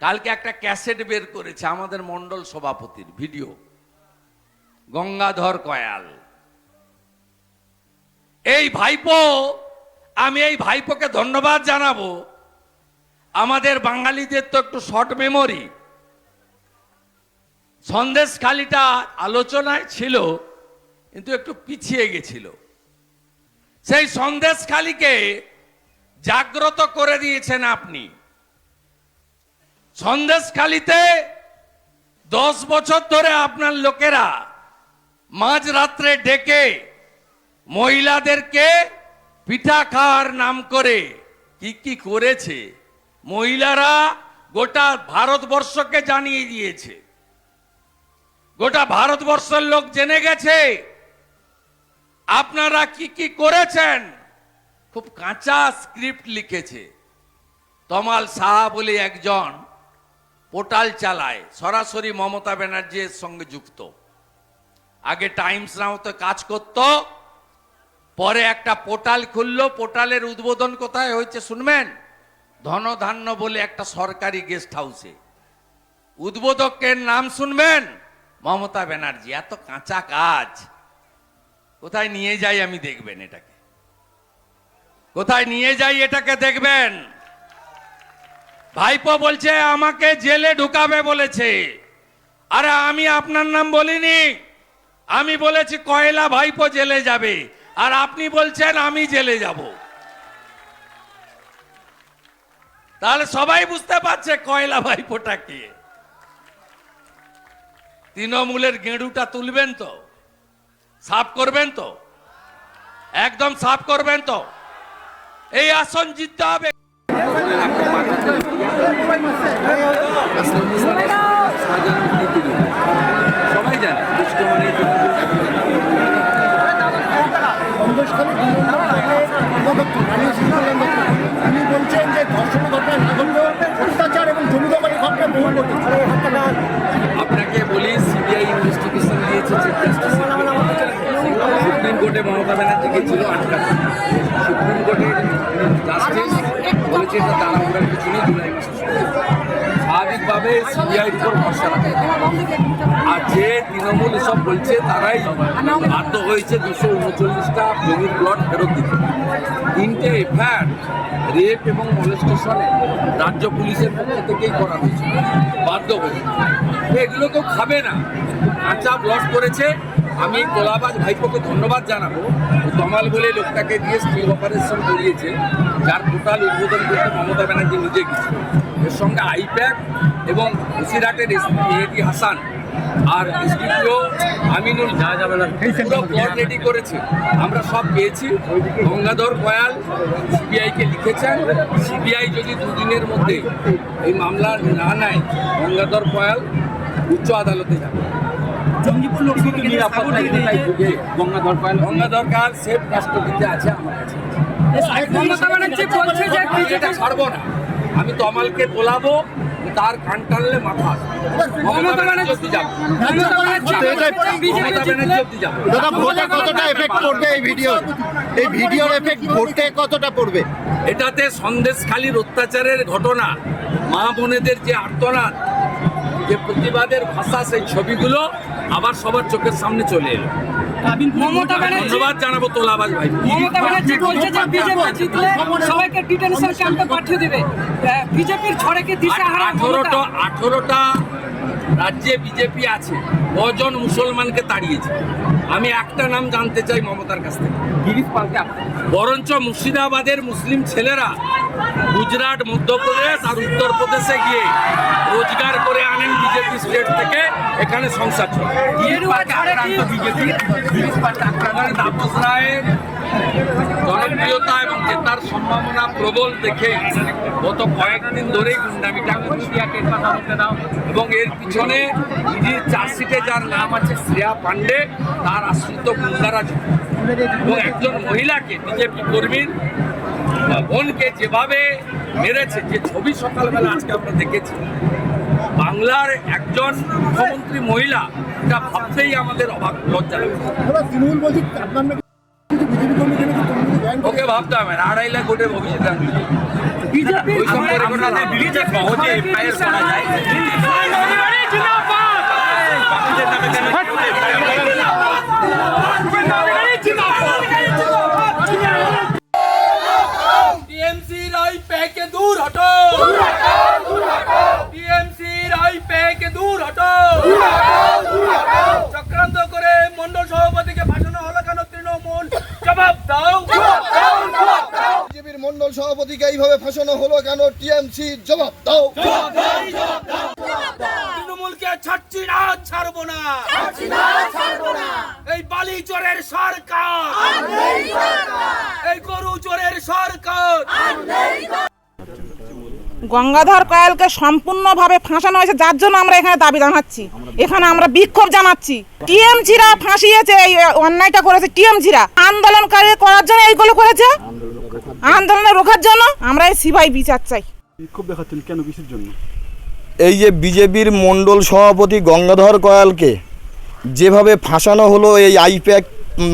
কালকে একটা ক্যাসেট বের করেছে আমাদের মন্ডল সভাপতির ভিডিও, গঙ্গাধর কয়াল। এই ভাইপো, আমি এই ভাইপোকে ধন্যবাদ জানাবো। আমাদের বাঙালিদের তো একটু শর্ট মেমোরি। সন্দেশখালিটা আলোচনায় ছিল কিন্তু একটু পিছিয়ে গেছিল। সেই সন্দেশখালিকে জাগ্রত করে দিয়েছেন আপনি। সন্দেশখালিতে 10 বছর ধরে আপনার লোকেরা মাঝরাত্রে ডেকে মহিলাদেরকে পিঠা খাওয়ার নাম করে কি কি করেছে, মহিলারা গোটা ভারতবর্ষকে জানিয়ে দিয়েছে। গোটা ভারতবর্ষের লোক জেনে গেছে আপনারা কি কি করেছেন। খুব কাঁচা স্ক্রিপ্ট লিখেছে। তমাল সাহা বলে একজন পোর্টাল চালায়, সরাসরি মমতা ব্যানার্জির সঙ্গে যুক্ত। আগে টাইমস নাওতে কাজ করত, পরে একটা পোর্টাল খুললো। পোর্টালের উদ্বোধন কোথায় হয়েছে শুনবেন? ধনধান্য বলে একটা সরকারি গেস্ট হাউসে। উদ্বোধকের নাম শুনবেন? মমতা ব্যানার্জি। এত কাঁচা কাজ কোথায় নিয়ে যাই আমি দেখবেন এটাকে, কোথায় নিয়ে যাই এটাকে দেখবেন। ভাইপো বলছে আমাকে জেলে ঢুকাবে বলেছে। আরে আমি আপনার নাম বলিনি, আমি বলেছি কয়লা ভাইপো জেলে যাবে, আর আপনি বলছেন আমি জেলে যাব। তাহলে সবাই বুঝতে পারছে কয়লা ভাইপোটা কে। তৃণমূলের গেঁড়ুটা তুলবেন তো, সাফ করবেন তো, একদম সাফ করবেন তো। এই আসন জিততে হবে। সবাই জানে তিনি বলছেন যে ধর্ষণ ঘটনা না ঘটলেও অত্যাচার এবং জমি দখলের ঘটনা বহু ঘটেছে। আপনাকে বলি, সিবিআই ইনভেস্টিগেশন দিয়েছে চিফ জাস্টিস। সুপ্রিম কোর্টে মমতা ব্যানার্জি গেছিল আটকাতে। সুপ্রিম কোর্টের জাস্টিস বলেছে এটা তারা ওটার কিছু নেই, জুলাই মাসে স্বাভাবিকভাবে সিবিআইয়ের উপর ভরসা রাখে। আর যে তৃণমূল এসব বলছে তারাই বাধ্য হয়েছে 239টা জমির প্লট ফেরত দিতে। 3টে এফআইআর রেপ এবং মলেস্টেশনে রাজ্য পুলিশের পক্ষ থেকেই করা হয়েছে, বাধ্য হয়েছে। এগুলো কেউ খাবে না, কাঁচা ব্লক করেছে। আমি তোলাবাজ ভাইপোকে ধন্যবাদ জানাবো। তমাল বলে লোকটাকে দিয়ে স্টিল অপারেশন করিয়েছে, যার টোটাল উদ্বোধন করতে মমতা ব্যানার্জি নিজে গেছিল। এর সঙ্গে আইপ্যাক এবং বসিরহাটের এসপি মেহেদি হাসান আর এসডিপিও আমিনুল পুরো প্লট রেডি করেছে। আমরা সব পেয়েছি। গঙ্গাধর কয়াল সিবিআইকে লিখেছেন, সিবিআই যদি দুদিনের মধ্যে এই মামলা না নেয়, গঙ্গাধর কয়াল উচ্চ আদালতে যাবে। গঙ্গাধর কয়াল সেফ কাস্টডিতে আছে আমার কাছে। এটা ছাড়বো না, আমি তমালকে তোলাবো, তার কান টানলে মাথা। মমতা ব্যানার্জি অব্দি যাবো। কতটা এফেক্ট পড়বে এই ভিডিওর এফেক্ট ভোটে কতটা পড়বে? এটাতে সন্দেশখালির অত্যাচারের ঘটনা, মা বোনেদের যে আর্তনাদ, যে প্রতিবাদের ভাষা, সেই ছবিগুলো আবার সবার চোখের সামনে চলে এলো। ধন্যবাদ জানাবো তোলাবাজ ভাই। মমতা ব্যানার্জি বলছে যে বিজেপি জিতলে সবাইকে ডিটেনশন ক্যাম্পে পাঠিয়ে দেবে। বিজেপির ঝড়েকে দিশাহারা। 18টা রাজ্যে বিজেপি আছে, কজন মুসলমানকে তাড়িয়েছে? আমি একটা নাম জানতে চাই মমতার কাছ থেকে, গিরিশ পালকে। বরঞ্চ মুর্শিদাবাদের মুসলিম ছেলেরা গুজরাট, মধ্যপ্রদেশ আর উত্তরপ্রদেশে গিয়ে রোজগার করে আনেন বিজেপি স্টেট থেকে, এখানে সংসার চলে। তাপস রায়ের জনপ্রিয়তা এবং জেতার সম্ভাবনা প্রবল দেখে গত কয়েকদিন ধরেই গুন্ডামিটা করছে। এবং এর পিছনে ইডির চার্জশিটে যার নাম আছে শ্রেয়া পান্ডে, তার আশ্রিত গুন্ডারা এবং একজন মহিলাকে, বিজেপি কর্মীর বোনকে যেভাবে মেরেছে, যে ছবি সকালবেলা আজকে আমরা দেখেছি, বাংলার একজন মুখ্যমন্ত্রী মহিলা, এটা ভাবতেই আমাদের অবাক, লজ্জা লাগে। ওকে ভাবতে হবে না, 2.5 লাখ ভোটের ভবিষ্যৎ বিজেপির ওই সব পরিকল্পনাতে বিজেপি সহজে এফআইআর করা যায়। टीएमसी राई पे के दूर हटो, टीएमसी राई पे के दूर हटो, चक्रांत करे मंडल सभापति के भाषण हलो केन तृणमूल जवाब दाও, বিজেপির মন্ডল সভাপতিকে এইভাবে ফাঁসানো হলো কেন? টিএমসি জবাব দাও। তৃণমূলকে ছাড়ছি না, ছাড়বো না, এই বালি চোরের সরকার, এই গরু চোরের সরকার। গঙ্গাধর কয়ালকে সম্পূর্ণভাবে ফাঁসানো হয়েছে, যার জন্য আমরা এখানে দাবি জানাচ্ছি, এখানে আমরা বিক্ষোভ জানাচ্ছি। টিএমসিরা ফাঁসিয়েছে, এই অন্যায়টা করেছে টিএমসিরা। আন্দোলনকারী করার জন্য এইগুলো করেছে, আন্দোলনে রোখার জন্য। আমরা এই সিবিআই বিচার চাই। বিক্ষোভ দেখাচ্ছেন কেন, কিসের জন্য? এই যে বিজেপির মণ্ডল সভাপতি গঙ্গাধর কয়ালকে যেভাবে ফাঁসানো হলো, এই আইপ্যাক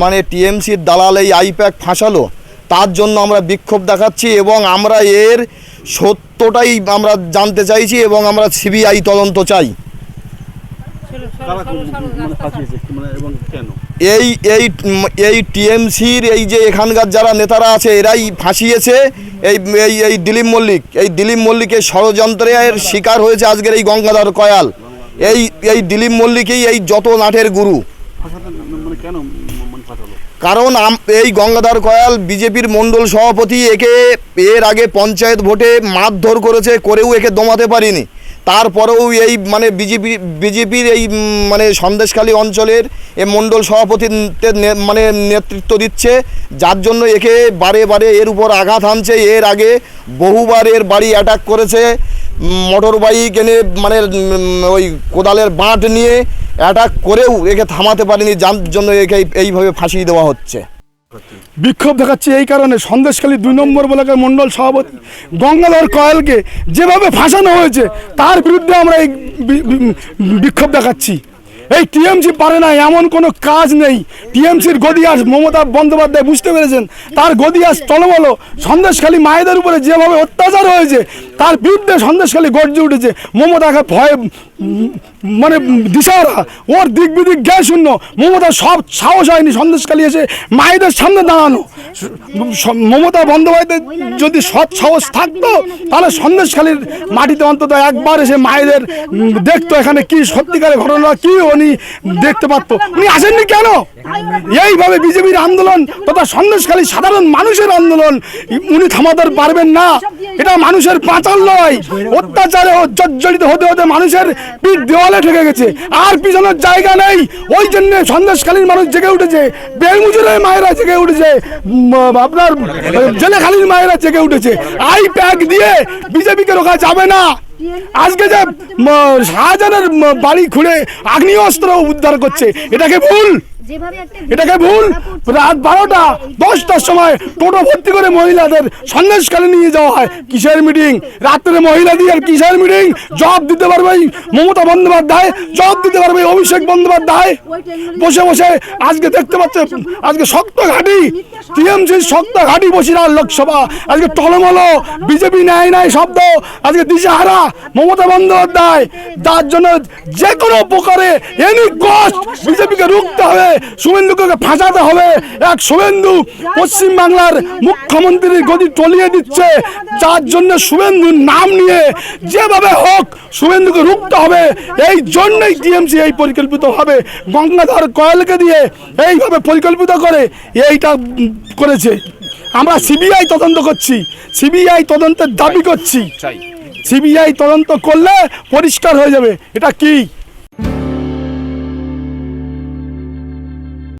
মানে টিএমসির দালাল এই আইপ্যাক ফাঁসালো, তার জন্য আমরা বিক্ষোভ দেখাচ্ছি এবং আমরা এর সত্যটাই আমরা জানতে চাইছি এবং আমরা সিবিআই তদন্ত চাই। কারা মানে ফাঁসিয়েছে এবং কেন? এই এই এই টিএমসির এই যে এখানকার যারা নেতারা আছে এরাই ফাঁসিয়েছে। এই এই এই দিলীপ মল্লিক, এই দিলীপ মল্লিকের ষড়যন্ত্রের শিকার হয়েছে আজকের এই গঙ্গাধর কয়াল। এই দিলীপ মল্লিকই এই যত নাটের গুরু। ফাঁসাতে মানে কেন মানে ফাঁসালো? কারণ এই গঙ্গাধর কয়াল বিজেপির মণ্ডল সভাপতি, একে এর আগে পঞ্চায়েত ভোটে মারধর করেছে, করেও একে দমাতে পারিনি। তারপরেও এই মানে বিজেপির এই মানে সন্দেশখালী অঞ্চলের এ মণ্ডল সভাপতির মানে নেতৃত্ব দিচ্ছে, যার জন্য একে বারে বারে এর উপর আঘাত হানছে। এর আগে বহুবার এর বাড়ি অ্যাটাক করেছে, মোটর বাইক এনে মানে ওই কোদালের বাঁট নিয়ে অ্যাটাক করেও একে থামাতে পারেনি, যার জন্য একে এইভাবে ফাঁসিয়ে দেওয়া হচ্ছে। বিক্ষোভ দেখাচ্ছি এই কারণে, সন্দেশখালী 2 নম্বর ব্লকের মণ্ডল সভাপতি গঙ্গাধর কয়ালকে যেভাবে ফাঁসানো হয়েছে তার বিরুদ্ধে আমরা এই বিক্ষোভ দেখাচ্ছি। এই টিএমসি পারে না, এমন কোনো কাজ নেই। টিএমসির গদিয়াস মমতা বন্দ্যোপাধ্যায় বুঝতে পেরেছেন, তার গদিয়াস টলমল। সন্দেশখালী মায়েদের উপরে যেভাবে অত্যাচার হয়েছে তার বিরুদ্ধে সন্দেশখালী গর্জে উঠেছে। মমতাকে ভয়ে মানে দিশাহারা, ওর দিক বিদিক জ্ঞান শূন্য। মমতা সব সাহস হয়নি সন্দেশখালী এসে মায়েদের সামনে দাঁড়ানো। মমতা বন্দ্যোপাধ্যায় যদি সৎ সাহস থাকতো তাহলে সন্দেশখালীর মাটিতে অন্তত একবার এসে মায়েদের দেখতো, এখানে কি সত্যিকারের ঘটনা কি উনি দেখতে পারতো। উনি আসেননি কেন? এইভাবে বিজেপির আন্দোলন তথা সন্দেশখালী সাধারণ মানুষের আন্দোলন উনি থামাতে পারবেন না। এটা মানুষের পাঁচাল নয়, অত্যাচারে জর্জরিত হতে হতে মানুষের পিঠ দেওয়ালে ঠেকে গেছে, আর পিছনের জায়গা নেই। ওই জন্য সন্দেশখালীর মানুষ জেগে উঠেছে, বেলমুজুরের মায়েরা জেগে উঠেছে, আপনার জেলেখালীর মায়েরা জেগে উঠেছে। আই প্যাক দিয়ে বিজেপিকে রোকা যাবে না। আজকে যে শাহজাহানের বাড়ি খুঁড়ে আগ্নেয়াস্ত্র উদ্ধার করছে, এটাকে ভুল, এটাকে ভুল। রাত 12টা 10টার সময় টোটো ভর্তি করে মহিলাদের সন্দেশখালী নিয়ে যাওয়া হয়। কিসের মিটিং? রাত্রে মহিলা দিয়ে কিসের মিটিং? জবাব দিতে পারবে মমতা বন্দ্যোপাধ্যায়, জবাব দিতে পারবে অভিষেক বন্দ্যোপাধ্যায়। বসে বসে আজকে দেখতে পাচ্ছে, আজকে শক্ত ঘাঁটি টিএমসির, শক্ত ঘাঁটি বসিরহাট লোকসভা আজকে টলমল। বিজেপি নেয় নাই শব্দ, আজকে দিশাহারা মমতা বন্দ্যোপাধ্যায়। যার জন্য যে কোনো প্রকারে এনি কস্ট বিজেপিকে রুখতে হবে, শুভেন্দুকে ফাঁসাতে হবে। এক শুভেন্দু পশ্চিমবাংলার মুখ্যমন্ত্রীর গদি টলিয়ে দিচ্ছে, যার জন্য শুভেন্দুর নাম নিয়ে যেভাবে হোক শুভেন্দুকে রুখতে হবে। এই জন্যই টিএমসি এই পরিকল্পিতভাবে গঙ্গাধর কয়ালকে দিয়ে এইভাবে পরিকল্পিত করে এইটা করেছে। আমরা সিবিআই তদন্ত করছি, সিবিআই তদন্তের দাবি করছি। সিবিআই তদন্ত করলে পরিষ্কার হয়ে যাবে এটা কি।